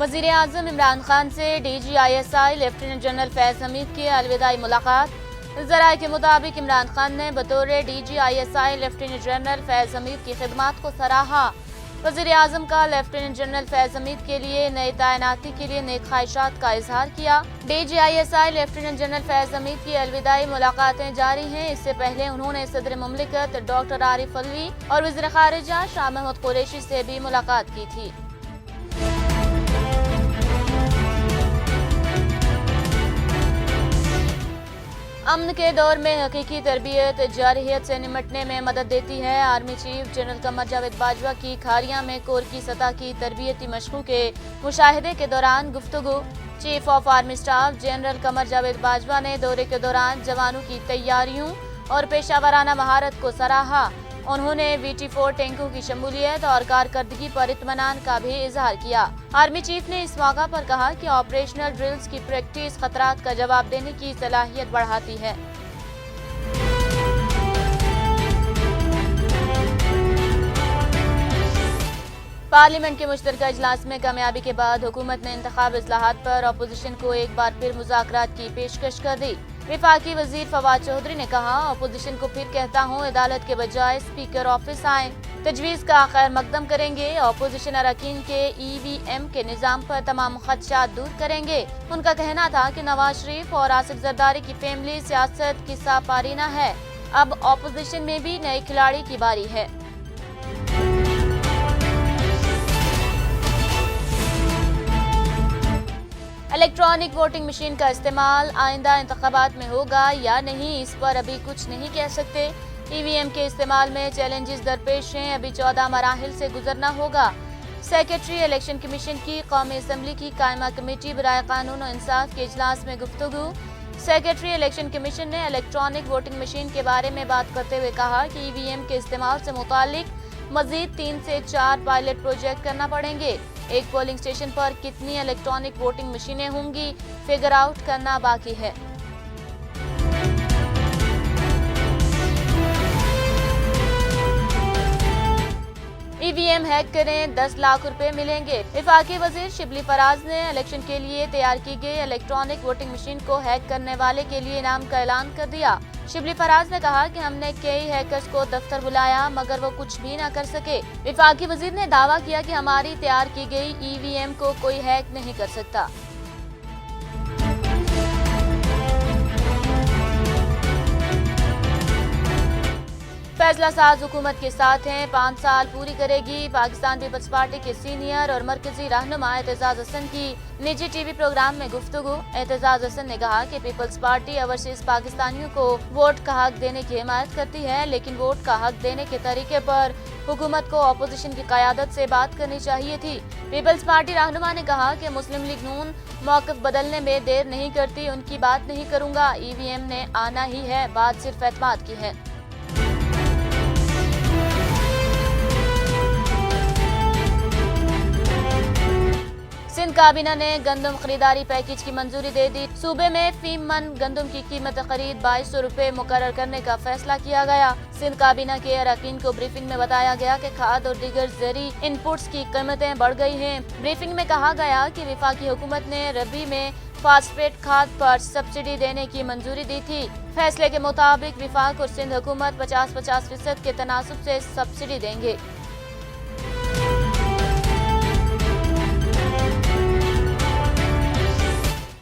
वज़ीर आज़म इमरान खान से DGISI lieutenant general फैज़ हमीद की अलविदाई मुलाकात। ज़राए के मुताबिक इमरान खान ने बतौर DGISI लेफ्टिनेंट जनरल फैज़ हमीद की खिदमात को सराहा। वज़ीर आज़म का लेफ्टिनेंट जनरल फैज़ हमीद के लिए नई तैनाती के लिए नेक ख्वाहिशात का इजहार किया। DGISI लेफ्टिनेंट जनरल फैज़ हमीद की अलविदाई मुलाकातें जारी हैं। इससे पहले उन्होंने सदर मुमलिकत डॉक्टर आरिफ अलवी और वज़ीर ख़ारिजा शाह महमूद कुरैशी से भी मुलाकात की थी। अमन के दौर में हकीकी तरबियत जारहियत से निमटने में मदद देती है। Army chief general Qamar Javed Bajwa की खारिया में कोर की सतह की तरबियती मशकों के मुशाहिदे के दौरान गुफ्तगू। Chief of army staff general Qamar Javed Bajwa ने दौरे के दौरान जवानों की तैयारियों और पेशावराना महारत को सराहा। उन्होंने VT4 टैंकों की शमूलियत और कारकर्दगी पर इत्मीनान का भी इजहार किया। आर्मी चीफ ने इस मौका पर कहा कि ऑपरेशनल ड्रिल्स की प्रैक्टिस खतरात का जवाब देने की सलाहियत बढ़ाती है। पार्लियामेंट के मुश्तरका इजलास में कामयाबी के बाद हुकूमत ने इंतखाब इस्लाहात पर अपोजिशन को एक बार फिर मुज़ाकरात की पेशकश कर दी। विफाकी वजीर फवाद चौधरी ने कहा, अपोजिशन को फिर कहता हूँ, अदालत के बजाय स्पीकर ऑफिस आए, तजवीज़ का खैर मकदम करेंगे। अपोजिशन अरकान के EVM के निज़ाम पर तमाम खदशात दूर करेंगे। उनका कहना था कि नवाज शरीफ और आसिफ जरदारी की फैमिली सियासत की सापारीना है। अब अपोजिशन में भी नए खिलाड़ी की बारी है। इलेक्ट्रॉनिक वोटिंग मशीन का इस्तेमाल आइंदा इंतखाबात में होगा या नहीं, इस पर अभी कुछ नहीं कह सकते। EVM के इस्तेमाल में चैलेंजेस दरपेश हैं। अभी 14 मराहिल से गुजरना होगा। सेक्रेटरी इलेक्शन कमीशन की कौमी असम्बली की कायमा कमेटी बराए कानून और इंसाफ के इजलास में गुफ्तगू। सेक्रेटरी इलेक्शन कमीशन ने इलेक्ट्रॉनिक वोटिंग मशीन के बारे में बात करते हुए कहा कि EVM के इस्तेमाल से मुतालिक मजीद 3 से 4 पायलट प्रोजेक्ट करना पड़ेंगे। एक पोलिंग स्टेशन पर कितनी इलेक्ट्रॉनिक वोटिंग मशीनें होंगी, फिगर आउट करना बाकी है। EVM हैक करें, 10 लाख रुपए मिलेंगे। विफाकी वजीर शिबली फराज ने इलेक्शन के लिए तैयार की गई इलेक्ट्रॉनिक वोटिंग मशीन को हैक करने वाले के लिए इनाम का ऐलान कर दिया। शिबली फराज ने कहा कि हमने कई हैकर्स को दफ्तर बुलाया मगर वो कुछ भी ना कर सके। विफाकी वजीर ने दावा किया कि हमारी तैयार की गई EVM को कोई हैक नहीं कर सकता। फैसला साज हुकूमत के साथ हैं, 5 साल पूरी करेगी। पाकिस्तान पीपल्स पार्टी के सीनियर और मरकजी रहनुमा एतजाज हसन की निजी TV प्रोग्राम में गुफ्तगू। एतजाज हसन ने कहा कि पीपल्स पार्टी ओवरसीज पाकिस्तानियों को वोट का हक देने की हिमायत करती है, लेकिन वोट का हक देने के तरीके पर हुकूमत को अपोजिशन की क़यादत से बात करनी चाहिए थी। पीपल्स पार्टी रहनुमा ने कहा कि मुस्लिम लीग नून मौक़िफ़ बदलने में देर नहीं करती, उनकी बात नहीं करूँगा। EVM ने आना ही है, बात सिर्फ एतमाद की है। सिंध काबीना ने गंदम खरीदारी पैकेज की मंजूरी दे दी। सूबे में फी मन गंदम की कीमत खरीद 2200 रुपए मुकर्रर करने का फैसला किया गया। सिंध काबीना के अरकान को ब्रीफिंग में बताया गया कि खाद और दीगर ज़रूरी इनपुट्स की कीमतें बढ़ गई हैं। ब्रीफिंग में कहा गया कि वफाकी हुकूमत ने रबी में फास्फेट खाद पर सब्सिडी देने की मंजूरी दी थी। फैसले के मुताबिक वफाक और सिंध हुकूमत 50-50% के तनासुब से सब्सिडी देंगे।